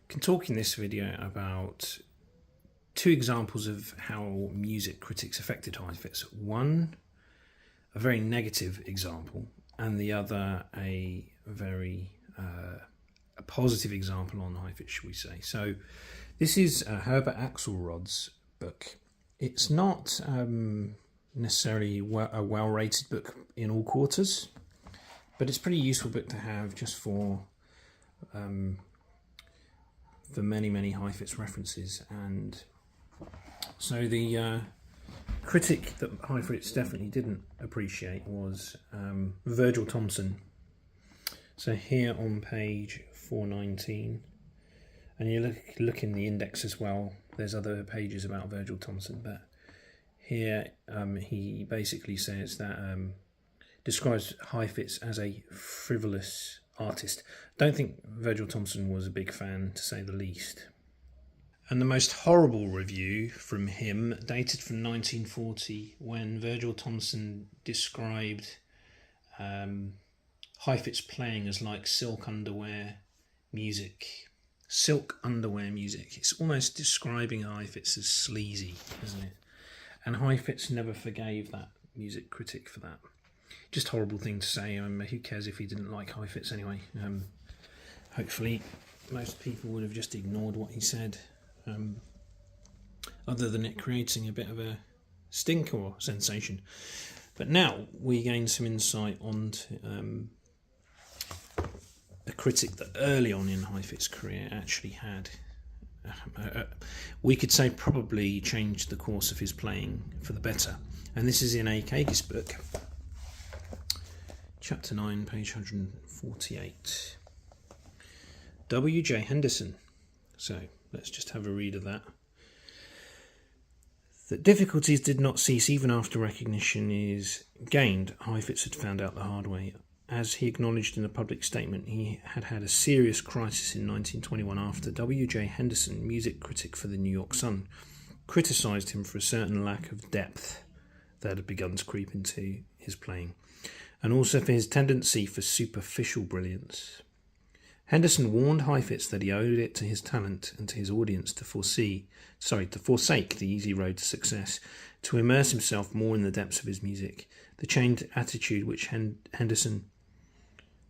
can talk in this video about two examples of how music critics affected Heifetz. One, a very negative example, and the other, a very a positive example on Heifetz, shall we say. So this is Herbert Axelrod's book. It's not necessarily a well-rated book in all quarters, but it's a pretty useful book to have just for many Heifetz references. And so the critic that Heifetz definitely didn't appreciate was Virgil Thomson. So here on page 419, and you look in the index as well, there's other pages about Virgil Thomson, but here he basically says that describes Heifetz as a frivolous artist. Don't think Virgil Thomson was a big fan, to say the least. And the most horrible review from him dated from 1940, when Virgil Thomson described Heifetz playing as like silk underwear music. Silk underwear music. It's almost describing Heifetz as sleazy, isn't it? And Heifetz never forgave that music critic for that. Just a horrible thing to say. Who cares if he didn't like Heifetz anyway? Hopefully most people would have just ignored what he said, other than it creating a bit of a stink or sensation. But now we gain some insight onto a critic that early on in Heifetz's career actually had, we could say, probably changed the course of his playing for the better. And this is in A. Kage's book, chapter 9, page 148. W.J. Henderson. So let's just have a read of that. That difficulties did not cease even after recognition is gained, Heifetz had found out the hard way. As he acknowledged in a public statement, he had had a serious crisis in 1921 after W.J. Henderson, music critic for the New York Sun, criticised him for a certain lack of depth that had begun to creep into his playing, and also for his tendency for superficial brilliance. Henderson warned Heifetz that he owed it to his talent and to his audience to forsake the easy road to success, to immerse himself more in the depths of his music. The changed attitude which Henderson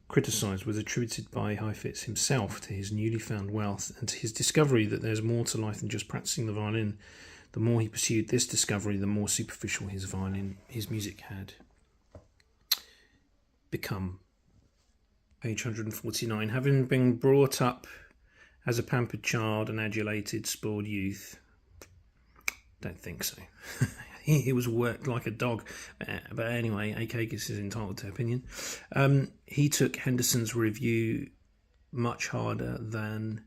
criticised was attributed by Heifetz himself to his newly found wealth and to his discovery that there's more to life than just practicing the violin. The more he pursued this discovery, the more superficial his music had become. Page 149. Having been brought up as a pampered child and adulated, spoiled youth, don't think so. He was worked like a dog. But anyway, A.K. is entitled to opinion. He took Henderson's review much harder than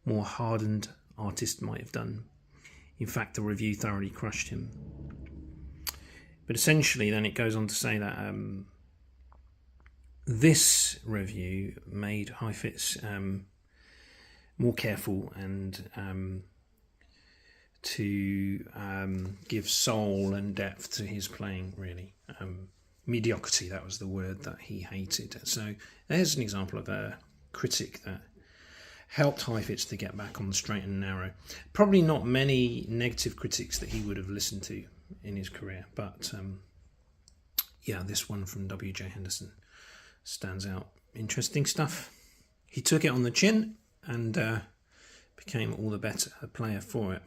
more hardened artists might have done. In fact, the review thoroughly crushed him. But essentially, then it goes on to say that this review made Heifetz more careful and to give soul and depth to his playing, really. Mediocrity, that was the word that he hated. So there's an example of a critic that helped Heifetz to get back on the straight and narrow. Probably not many negative critics that he would have listened to in his career, but yeah, this one from W.J. Henderson stands out. Interesting stuff. He took it on the chin and became all the better a player for it.